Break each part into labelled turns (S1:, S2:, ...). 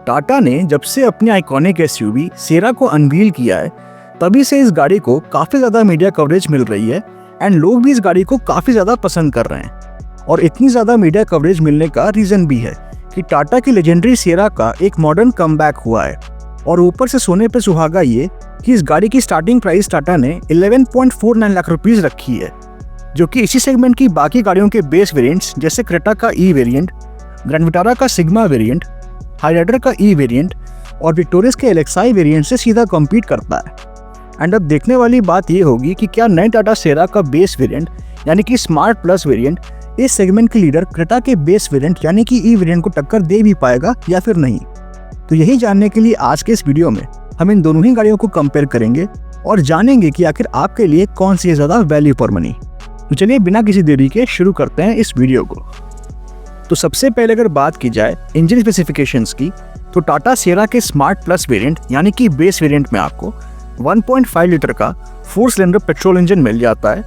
S1: टाटा ने जब से अपनी आइकॉनिक एसयूवी सेरा को अनवील किया है तभी से इस गाड़ी को काफ़ी ज़्यादा मीडिया कवरेज मिल रही है एंड लोग भी इस गाड़ी को काफ़ी ज़्यादा पसंद कर रहे हैं। और इतनी ज़्यादा मीडिया कवरेज मिलने का रीज़न भी है कि टाटा की लेजेंडरी सेरा का एक मॉडर्न कमबैक हुआ है। और ऊपर से सोने पे सुहागा ये कि इस गाड़ी की स्टार्टिंग प्राइस टाटा ने 11.49 लाख रुपीज़ रखी है, जो कि इसी सेगमेंट की बाकी गाड़ियों के बेस वेरिएंट्स जैसे क्रेटा का ई वेरिएंट, ग्रैंड विटारा का सिग्मा वेरिएंट, हाइराइडर का ई वेरिएंट और विक्टोरियस के एलेक्साई वेरिएंट से सीधा कम्पीट करता है। एंड अब देखने वाली बात ये होगी कि क्या नए टाटा सेरा का बेस वेरिएंट यानी कि स्मार्ट प्लस वेरिएंट इस सेगमेंट के लीडर क्रेटा के बेस वेरिएंट यानी कि ई वेरिएंट को टक्कर दे भी पाएगा या फिर नहीं। तो यही जानने के लिए आज के इस वीडियो में हम इन दोनों ही गाड़ियों को कंपेयर करेंगे और जानेंगे कि आखिर आपके लिए कौन सी है ज़्यादा वैल्यू फॉर मनी। तो चलिए बिना किसी देरी के शुरू करते हैं इस वीडियो को। तो सबसे पहले अगर बात की जाए इंजन स्पेसिफिकेशंस की, तो टाटा सेरा के स्मार्ट प्लस वेरिएंट यानी कि बेस वेरिएंट में आपको 1.5 लीटर का 4 सिलेंडर पेट्रोल इंजन मिल जाता है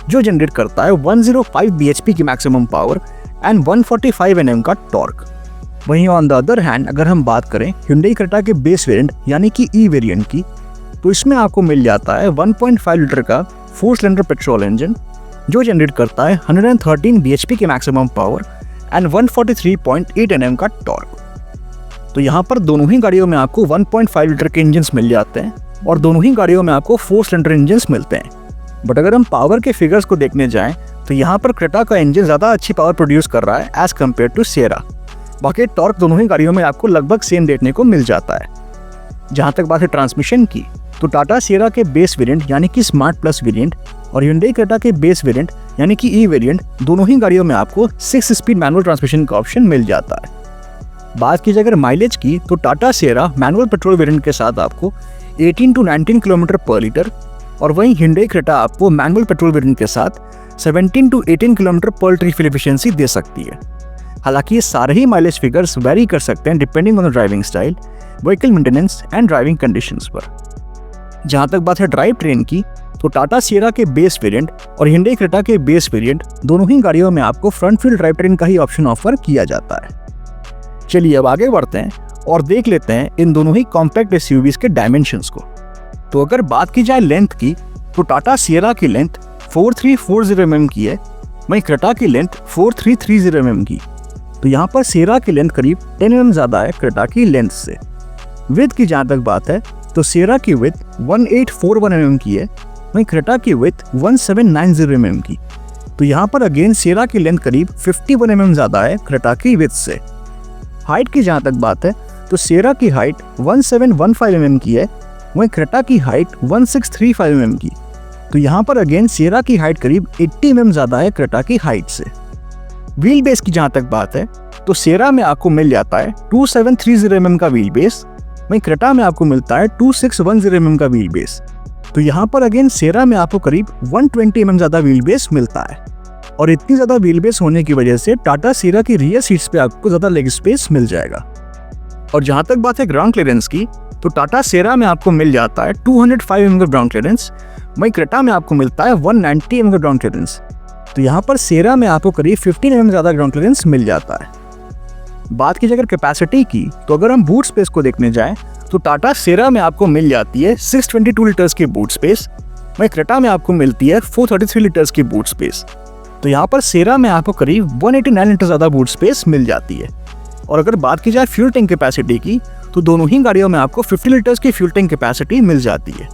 S1: जो जनरेट करता है 105 bhp की मैक्सिमम पावर एंड 145 Nm का टॉर्क। वहीं ऑन द अदर हैंड अगर हम बात करें Hyundai क्रेटा के बेस वेरिएंट यानी कि ई वेरिएंट की, तो इसमें आपको मिल जाता है 1.5 लीटर का 4 सिलेंडर पेट्रोल इंजन जो जनरेट करता है 113 bhp की मैक्सिमम पावर एंड 143.8 Nm का टॉर्क। तो यहाँ पर दोनों ही गाड़ियों में आपको 1.5 लीटर के इंजन्स मिल जाते हैं और दोनों ही गाड़ियों में आपको 4 सिलेंडर इंजन्स मिलते हैं। बट अगर हम पावर के फिगर्स को देखने जाएं तो यहाँ पर क्रेटा का इंजन ज़्यादा अच्छी पावर प्रोड्यूस कर रहा है एज कम्पेयर टू सेरा। बाकी टॉर्क दोनों ही गाड़ियों में आपको लगभग सेम देखने को मिल जाता है। जहाँ तक बात है ट्रांसमिशन की, तो टाटा सेरा के बेस वेरिएंट यानी कि स्मार्ट प्लस वेरिएंट और Hyundai क्रेटा के बेस वेरिएंट यानी कि ई वेरिएंट दोनों ही गाड़ियों में आपको 6 स्पीड मैनुअल ट्रांसमिशन का ऑप्शन मिल जाता है। बात की जाए अगर माइलेज की, तो टाटा सेरा मैनुअल पेट्रोल वेरिएंट के साथ आपको 18 to 19 किलोमीटर पर लीटर और वहीं Hyundai क्रेटा आपको मैनुअल पेट्रोल वेरिएंट के साथ 17 to 18 किलोमीटर पर लीटर फ्यूल एफिशिएंसी दे सकती है। हालांकि ये सारे ही माइलेज फिगर्स वेरी कर सकते हैं depending on the driving style, vehicle maintenance and driving conditions पर। जहां तक बात है ड्राइव ट्रेन की, तो टाटा सेरा के बेस वेरिएंट और Hyundai क्रेटा के बेस वेरिएंट दोनों ही गाड़ियों में आपको फ्रंट व्हील ड्राइव ट्रेन का ही ऑप्शन ऑफर किया जाता है। चलिए अब आगे बढ़ते हैं और देख लेते हैं इन दोनों ही कॉम्पैक्ट एसयूवीज के डायमेंशंस को। तो अगर बात की जाए लेंथ की, तो टाटा सेरा की लेंथ 4340 mm की है, वहीं क्रेटा की लेंथ 4330 mm की। तो यहाँ पर सेरा की लेंथ करीब 10 mm ज़्यादा है क्रेटा की लेंथ से। विड्थ की जहाँ तक बात है तो सेरा की विड्थ 1841 mm की है, वहीं क्रेटा की विड्थ 1790 mm की। तो यहाँ पर अगेन सेरा की लेंथ करीब 51 mm ज़्यादा है क्रेटा की विड्थ से। हाइट की जहाँ तक बात है तो सेरा की हाइट 1715 mm की है, वहीं क्रेटा की हाइट 1635 mm की। तो यहाँ पर अगेन सेरा की हाइट करीब 80 mm ज़्यादा है क्रेटा की हाइट से। व्हील बेस की जहाँ तक बात है तो सेरा में आपको मिल जाता है 2730 mm का व्हील बेस, वहीं क्रेटा में आपको मिलता है 2610 mm का व्हील बेस। तो यहाँ पर अगेन सेरा में आपको करीब 120 mm ज़्यादा व्हील बेस मिलता है। और इतनी ज़्यादा व्हील बेस होने की वजह से टाटा सेरा की रियर सीट्स पे आपको ज़्यादा लेग स्पेस मिल जाएगा। और जहाँ तक बात है ग्राउंड क्लियरेंस की, तो टाटा सेरा में आपको मिल जाता है 205 mm का ग्राउंड क्लियरेंस, वहीं क्रेटा में आपको मिलता है 190 mm का ग्राउंड क्लियरेंस। तो यहाँ पर सेरा में आपको करीब 15 mm ज़्यादा ग्राउंड क्लियरेंस मिल जाता है। बात की जाए अगर कैपेसिटी की, तो अगर हम बूट स्पेस को देखने जाएं तो टाटा सेरा में आपको मिल जाती है 622 लीटर्स की बूट स्पेस, वहीं क्रेटा में आपको मिलती है 433 लीटर्स की बूट स्पेस। तो यहाँ पर सेरा में आपको करीब 189 लीटर ज़्यादा बूट स्पेस मिल जाती है। और अगर बात की जाए फ्यूल टैंक कैपेसिटी की, तो दोनों ही गाड़ियों में आपको 50 लीटर्स की फ्यूल टैंक कैपेसिटी मिल जाती है।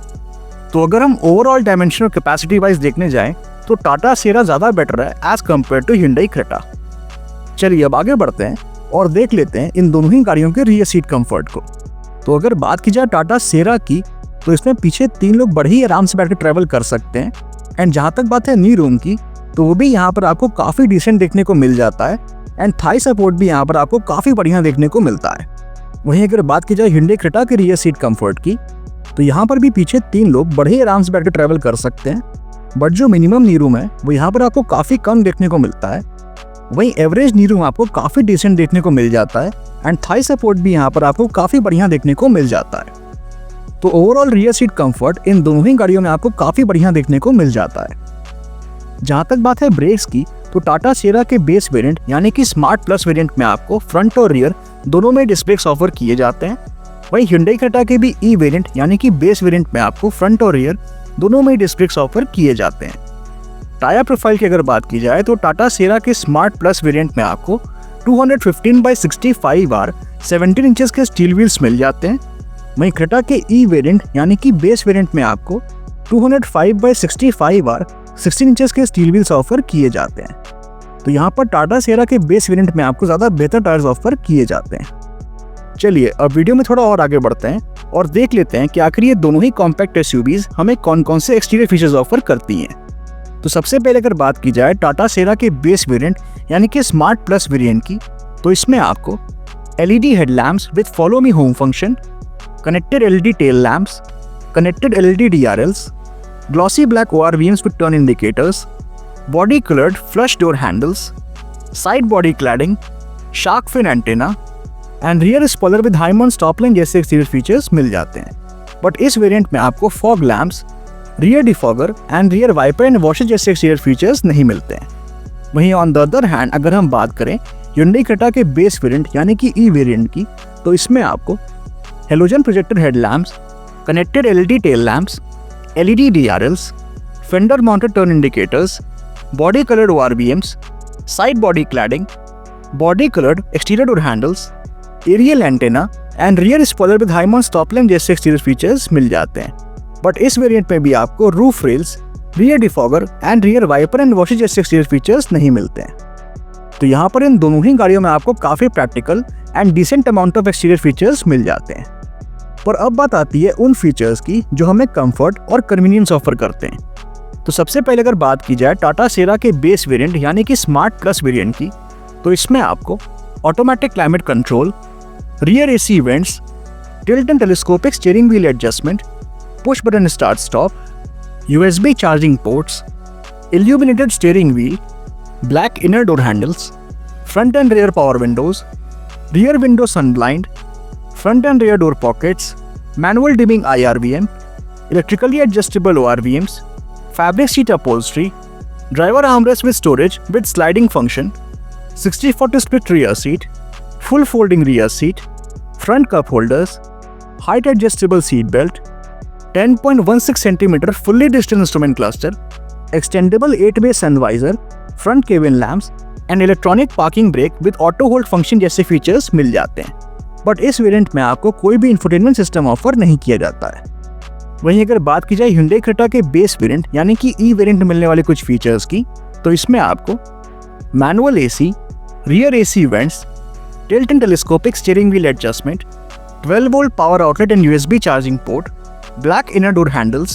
S1: तो अगर हम ओवरऑल डायमेंशन और कैपेसिटी वाइज देखने जाएं तो टाटा सेरा ज़्यादा बेटर है as compare to Hyundai Creta. चलिए अब आगे बढ़ते हैं और देख लेते हैं इन दोनों ही गाड़ियों के रियर सीट कंफर्ट को। तो अगर बात की जाए टाटा सेरा की, तो इसमें पीछे 3 लोग बड़े ही आराम से बैठ कर ट्रैवल कर सकते हैं। एंड जहाँ तक बात है नी रूम की, तो वो भी यहाँ पर आपको काफ़ी डिसेंट देखने को मिल जाता है एंड थाई सपोर्ट भी यहाँ पर आपको काफ़ी बढ़िया देखने को मिलता है। वहीं अगर बात की जाए Hyundai क्रेटा के रियर सीट कंफर्ट की, तो यहाँ पर भी पीछे 3 लोग बड़े ही आराम से बैठ कर ट्रैवल कर सकते हैं। बट जो मिनिमम नी रूम है वो यहाँ पर आपको काफ़ी कम देखने को मिलता है। वहीं एवरेज नी रूम आपको काफ़ी डिसेंट देखने को मिल जाता है एंड थाई सपोर्ट भी यहाँ पर आपको काफ़ी बढ़िया देखने को मिल जाता है। तो overall rear seat comfort in दोनों ही गाड़ियों में आपको काफ़ी बढ़िया देखने को मिल जाता है। जहाँ तक बात है ब्रेक्स की, तो टाटा सेरा के बेस वेरिएंट यानी कि स्मार्ट प्लस वेरिएंट में आपको फ्रंट और रियर दोनों में डिस्क ब्रेक्स ऑफर किए जाते हैं। वहीं Hyundai Creta के भी ई वेरिएंट यानी कि बेस वेरिएंट में आपको फ्रंट और रियर दोनों में डिस्क ब्रेक्स ऑफर किए जाते हैं। टायर प्रोफाइल की अगर बात की जाए तो टाटा सेरा के स्मार्ट प्लस वेरिएंट में आपको 215/65 R 17 इंचेस के स्टील व्हील्स मिल जाते हैं। वहीं क्रेटा के ई वेरिएंट यानी कि बेस वेरिएंट में आपको 205/65 R 16 इंचेस के स्टील व्हील्स ऑफर किए जाते हैं। तो यहाँ पर टाटा सेरा के बेस वेरिएंट में आपको ज़्यादा बेहतर टायर्स ऑफर किए जाते हैं। चलिए अब वीडियो में थोड़ा और आगे बढ़ते हैं और देख लेते हैं कि आखिर ये दोनों ही कॉम्पैक्ट एसयूवीज हमें कौन कौन से एक्सटीरियर फीचर्स ऑफर करती हैं। तो सबसे पहले अगर बात की जाए टाटा सेरा के बेस वेरिएंट यानी कि स्मार्ट प्लस वेरिएंट की, तो इसमें आपको LED headlamps with follow me home function, connected LED tail lamps, connected LED DRLs, glossy black ORVMs with turn indicators, body colored flush door handles, side body cladding, shark fin antenna and rear spoiler with high mount stop line जैसे exterior features मिल जाते हैं। But इस variant में आपको fog lamps, rear defogger and rear wiper and washer जैसे exterior features नहीं मिलते हैं। वहीं ऑन द अदर हैंड अगर हम बात करें Hyundai Creta के बेस वेरिएंट यानी कि ई वेरिएंट की, तो इसमें आपको halogen projector headlamps, connected LED tail lamps, LED DRLs, fender mounted turn indicators, body coloured ORVMs, side body cladding, body coloured exterior door handles, aerial antenna and rear spoiler with high mount stop lamp जैसे exterior features मिल जाते हैं। But इस variant में भी आपको roof rails, rear defogger and rear wiper and washer जैसे exterior features नहीं मिलते हैं। तो यहाँ पर इन दोनों ही गाड़ियों में आपको काफ़ी practical and decent amount of exterior features मिल जाते हैं। पर अब बात आती है उन फीचर्स की जो हमें कंफर्ट और कन्वीनियंस ऑफर करते हैं। तो सबसे पहले अगर बात की जाए टाटा सेरा के बेस वेरिएंट यानी कि स्मार्ट प्लस वेरिएंट की, तो इसमें आपको automatic climate control, rear AC vents, tilt and telescopic steering wheel adjustment, push button start stop, USB charging ports, illuminated steering wheel, black inner door handles, front and rear power windows, rear window sun blind, front and rear door pockets, manual dimming IRVM, electrically adjustable ORVMs, fabric seat upholstery, driver armrest with storage with sliding function, 60/40 split rear seat, full folding rear seat, front cup holders, height adjustable seat belt, 10.16 cm fully digital instrument cluster, extendable 8-way sun visor, front cabin lamps and electronic parking brake with auto hold function जैसे features मिल जाते हैं। But इस variant में आपको कोई भी infotainment system offer नहीं किया जाता है। वहीं अगर बात की जाए Hyundai Creta के बेस वेरिएंट यानी कि ई वेरिएंट में मिलने वाले कुछ फीचर्स की, तो इसमें आपको manual AC, rear AC events, tilt and telescopic steering wheel adjustment, 12-volt power outlet and USB charging port, black inner door handles,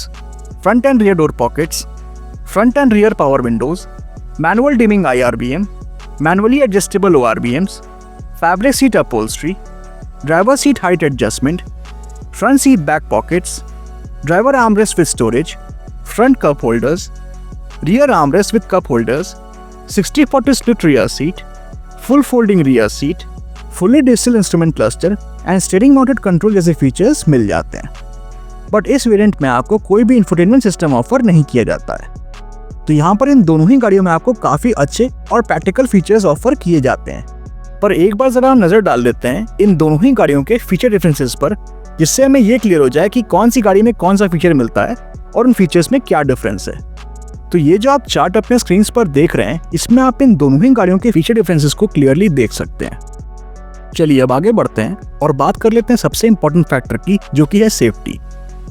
S1: front and rear door pockets, front and rear power windows, manual dimming IRVM, manually adjustable ORVMs, fabric seat upholstery, driver seat height adjustment, front seat back pockets, driver armrest with storage, front cup holders, rear armrest with cup holders, 60/40 split rear seat, full folding rear seat, fully digital instrument cluster and steering mounted control जैसे features मिल जाते हैं। But इस variant में आपको कोई भी infotainment system offer नहीं किया जाता है। तो यहाँ पर इन दोनों ही गाड़ियों में आपको काफ़ी अच्छे और प्रैक्टिकल फीचर्स ऑफर किए जाते हैं। पर एक बार ज़रा नज़र डाल लेते हैं इन दोनों ही गाड़ियों के फीचर डिफरेंसेस पर, जिससे हमें ये क्लियर हो जाए कि कौन सी गाड़ी में कौन सा फीचर मिलता है और उन फीचर्स में क्या डिफरेंस है। तो ये जो आप चार्ट अपने स्क्रीन पर देख रहे हैं, इसमें आप इन दोनों ही गाड़ियों के फीचर डिफरेंसेस को क्लियरली देख सकते हैं। चलिए अब आगे बढ़ते हैं और बात कर लेते हैं सबसे इंपॉर्टेंट फैक्टर की, जो कि है सेफ्टी।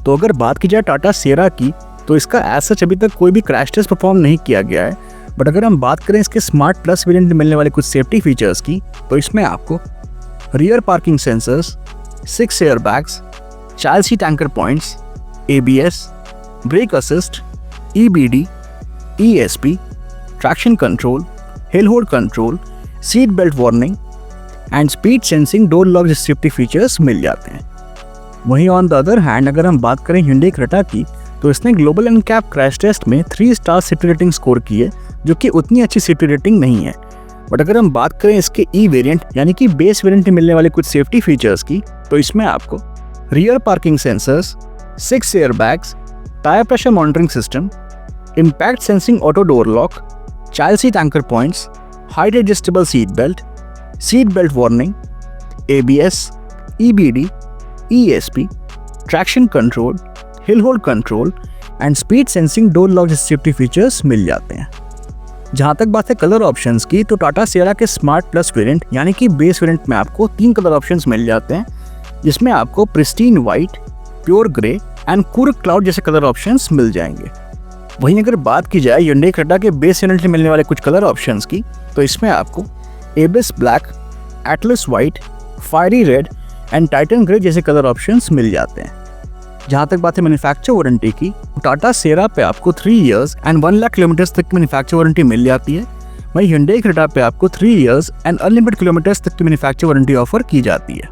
S1: तो अगर बात की जाए टाटा सेरा की, तो इसका एज सच अभी तक कोई भी क्रैश टेस्ट परफॉर्म नहीं किया गया है। बट अगर हम बात करें इसके स्मार्ट प्लस वेरिएंट में मिलने वाले कुछ सेफ्टी फीचर्स की, तो इसमें आपको rear parking sensors, 6 air bags, child seat anchor points, ABS, brake assist, EBD, ESP, traction control, hill hold control, seat belt warning and speed sensing door lock जैसे safety features मिल जाते हैं। वहीं on the other hand अगर हम बात करें Hyundai Creta की, तो इसने ग्लोबल NCAP क्रैश टेस्ट में 3 स्टार सेफ्टी रेटिंग स्कोर की है, जो कि उतनी अच्छी सेफ्टी रेटिंग नहीं है। बट अगर हम बात करें इसके ई वेरिएंट यानी कि बेस वेरिएंट में मिलने वाले कुछ सेफ्टी फीचर्स की, तो इसमें आपको rear parking sensors, 6 air bags, tyre pressure monitoring system, impact sensing auto door lock, child seat anchor points, height adjustable seat belt warning, ABS, EBD, ESP, traction control, hill hold control and speed sensing door lock जैसे safety features मिल जाते हैं। जहाँ तक बात है colour options की, तो टाटा सियरा के स्मार्ट प्लस वेरिएंट यानी कि बेस वेरिएंट में आपको 3 कलर ऑप्शंस मिल जाते हैं, जिसमें आपको pristine white, pure grey and cool cloud जैसे कलर ऑप्शंस मिल जाएंगे। वहीं अगर बात की जाए Hyundai Creta के बेस वेरिएंट में मिलने वाले कुछ कलर ऑप्शंस की, तो इसमें आपको एबिस black, Atlas white, fiery red and Titan grey जैसे कलर ऑप्शंस मिल जाते हैं। जहाँ तक बात है मैन्युफैक्चर वारंटी की, टाटा सियरा पे आपको 3 इयर्स एंड 1 लाख किलोमीटर्स तक की मैन्युफैक्चर वारंटी मिल जाती है। वहीं Hyundai Creta पे आपको 3 इयर्स एंड अनलिमिटेड किलोमीटर्स तक की मैन्युफैक्चर वारंटी ऑफर की जाती है।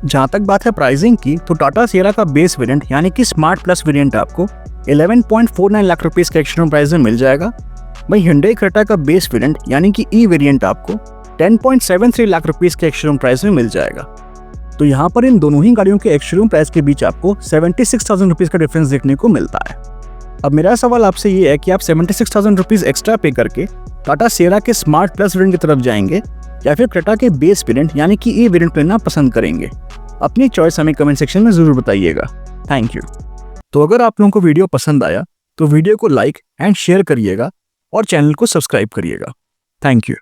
S1: जहाँ तक बात है प्राइसिंग की, तो टाटा सियरा का बेस वेरिएंट यानी कि स्मार्ट प्लस वेरिएंट आपको 11.49 लाख रुपीस के एक्सटर्नल प्राइस में मिल जाएगा। वहीं Hyundai Creta का बेस वेरिएंट यानी कि ई वेरिएंट आपको 10.73 लाख रुपीस के एक्सटर्नल प्राइस में मिल जाएगा। तो यहाँ पर इन दोनों ही गाड़ियों के एक्सटर्नल प्राइस के बीच आपको 76,000 रुपीस का डिफरेंस देखने को मिलता है। अब मेरा सवाल आपसे ये है कि आप 76,000 रुपीस एक्स्ट्रा पे करके टाटा सियरा के स्मार्ट प्लस वेरिएंट की तरफ जाएंगे या फिर क्रेटा के बेस वेरिएंट यानी कि ई वेरिएंट लेना पसंद करेंगे? अपनी चॉइस हमें कमेंट सेक्शन में जरूर बताइएगा। Thank you. तो अगर आप लोगों को वीडियो पसंद आया तो वीडियो को लाइक एंड शेयर करिएगा और चैनल को सब्सक्राइब करिएगा। Thank you.